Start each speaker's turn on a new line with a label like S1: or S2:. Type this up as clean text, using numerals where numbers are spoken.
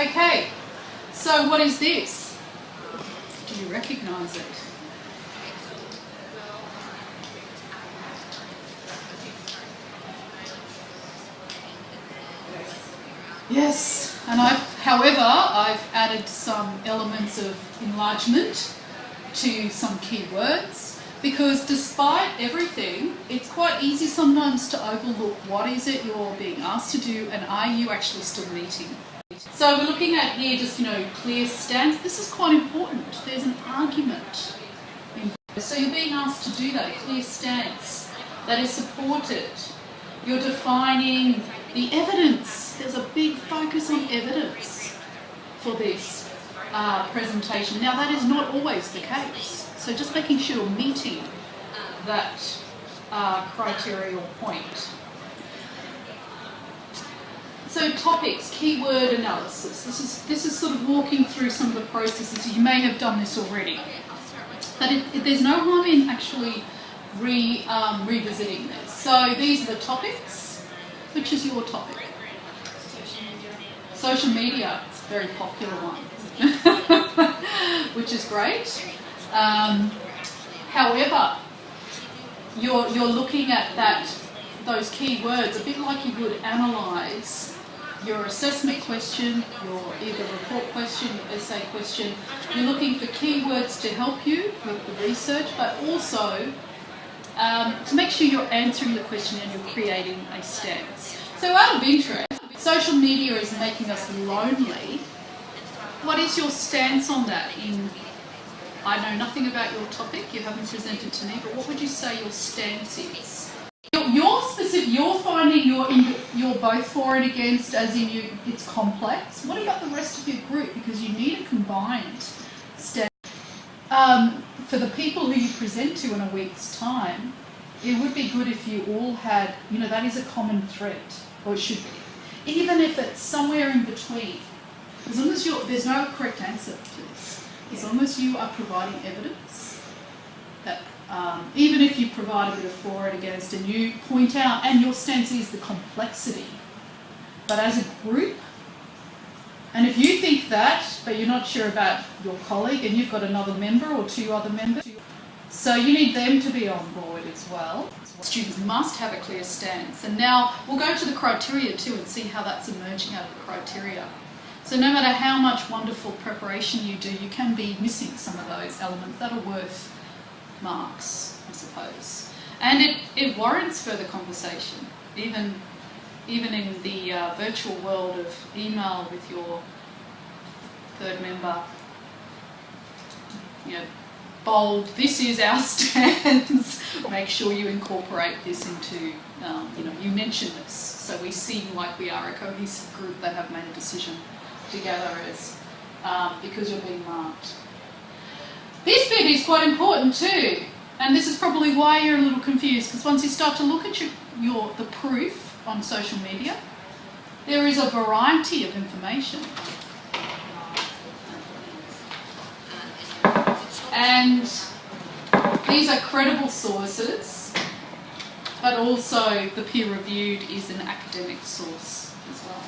S1: Okay, so what is this? Do you recognise it? Yes, and I've added some elements of enlargement to some keywords, because despite everything, it's quite easy sometimes to overlook what is it you're being asked to do and are you actually still meeting. So we're looking at here just, clear stance. This is quite important. There's an argument. So you're being asked to do that, a clear stance that is supported. You're defining the evidence. There's a big focus on evidence for this presentation. Now that is not always the case. So just making sure you're meeting that criteria or point. So topics, keyword analysis. This is sort of walking through some of the processes. You may have done this already. But there's no harm in actually revisiting this. So these are the topics. Which is your topic? Social media. It's a very popular one, which is great. However, you're looking at those keywords a bit like you would analyse your assessment question, your either report question, your essay question. You're looking for keywords to help you with the research, but also to make sure you're answering the question and you're creating a stance. So out of interest, social media is making us lonely. What is your stance on that? I know nothing about your topic, you haven't presented to me, but what would you say your stance is? You're finding you're both for and against, as in it's complex. What about the rest of your group? Because you need a combined stance. For the people who you present to in a week's time, it would be good if you all had, that is a common thread, or it should be. Even if it's somewhere in between. As long as there's no correct answer to this. As long as you are providing evidence that even if you provide a bit of for and against and you point out, and your stance is the complexity, but as a group, and if you think that, but you're not sure about your colleague and you've got another member or two other members, so you need them to be on board as well. Students must have a clear stance. And now we'll go to the criteria too and see how that's emerging out of the criteria. So no matter how much wonderful preparation you do, you can be missing some of those elements that are worth marks, I suppose. And it warrants further conversation, even in the virtual world of email with your third member. Bold, this is our stance. Make sure you incorporate this into, you mention this, so we seem like we are a cohesive group that have made a decision together as because you're being marked. This bit is quite important too, and this is probably why you're a little confused, because once you start to look at the proof on social media, there is a variety of information. And these are credible sources, but also the peer-reviewed is an academic source as well.